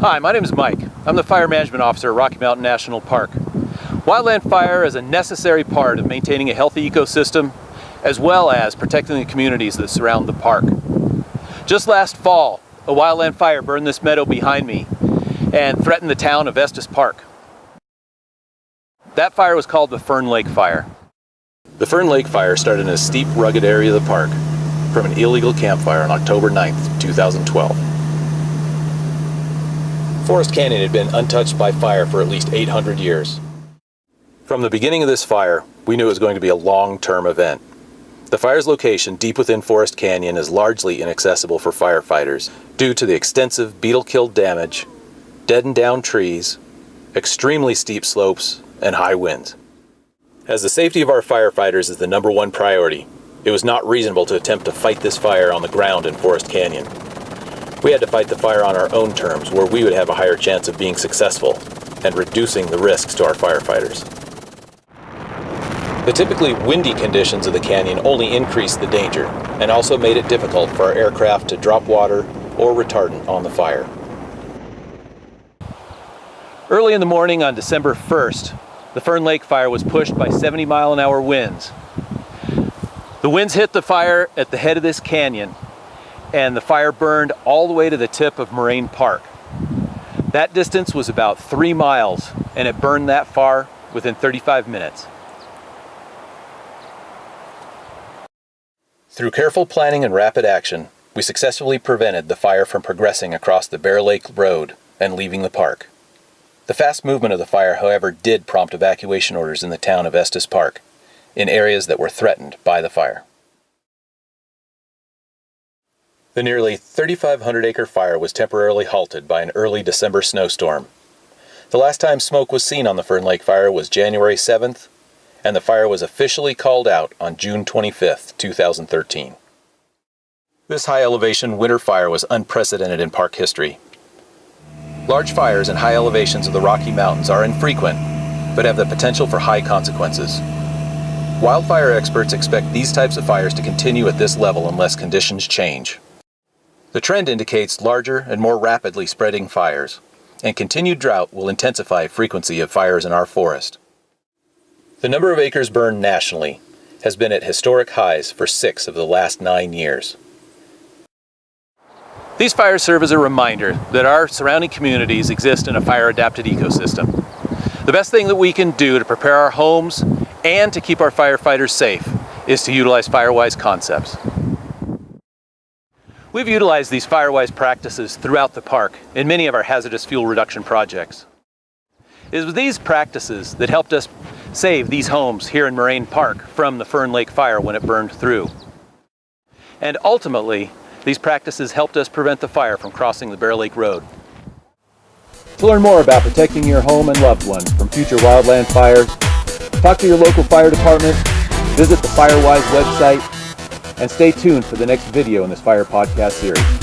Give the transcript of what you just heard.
Hi, my name is Mike. I'm the Fire Management Officer at Rocky Mountain National Park. Wildland fire is a necessary part of maintaining a healthy ecosystem, as well as protecting the communities that surround the park. Just last fall, a wildland fire burned this meadow behind me and threatened the town of Estes Park. That fire was called the Fern Lake Fire. The Fern Lake Fire started in a steep, rugged area of the park from an illegal campfire on October 9th, 2012. Forest Canyon had been untouched by fire for at least 800 years. From the beginning of this fire, we knew it was going to be a long-term event. The fire's location deep within Forest Canyon is largely inaccessible for firefighters due to the extensive beetle-killed damage, deadened down trees, extremely steep slopes, and high winds. As the safety of our firefighters is the number one priority, it was not reasonable to attempt to fight this fire on the ground in Forest Canyon. We had to fight the fire on our own terms, where we would have a higher chance of being successful and reducing the risks to our firefighters. The typically windy conditions of the canyon only increased the danger and also made it difficult for our aircraft to drop water or retardant on the fire. Early in the morning on December 1st, the Fern Lake Fire was pushed by 70-mile-an-hour winds. The winds hit the fire at the head of this canyon, and the fire burned all the way to the tip of Moraine Park. That distance was about 3 miles, and it burned that far within 35 minutes. Through careful planning and rapid action, we successfully prevented the fire from progressing across the Bear Lake Road and leaving the park. The fast movement of the fire, however, did prompt evacuation orders in the town of Estes Park, in areas that were threatened by the fire. The nearly 3,500-acre fire was temporarily halted by an early December snowstorm. The last time smoke was seen on the Fern Lake Fire was January 7th, and the fire was officially called out on June 25th, 2013. This high-elevation winter fire was unprecedented in park history. Large fires in high elevations of the Rocky Mountains are infrequent, but have the potential for high consequences. Wildfire experts expect these types of fires to continue at this level unless conditions change. The trend indicates larger and more rapidly spreading fires, and continued drought will intensify frequency of fires in our forest. The number of acres burned nationally has been at historic highs for 6 of the last 9 years. These fires serve as a reminder that our surrounding communities exist in a fire-adapted ecosystem. The best thing that we can do to prepare our homes and to keep our firefighters safe is to utilize FireWise concepts. We've utilized these FireWise practices throughout the park in many of our hazardous fuel reduction projects. It was these practices that helped us save these homes here in Moraine Park from the Fern Lake Fire when it burned through. And ultimately, these practices helped us prevent the fire from crossing the Bear Lake Road. To learn more about protecting your home and loved ones from future wildland fires, talk to your local fire department, visit the FireWise website, and stay tuned for the next video in this fire podcast series.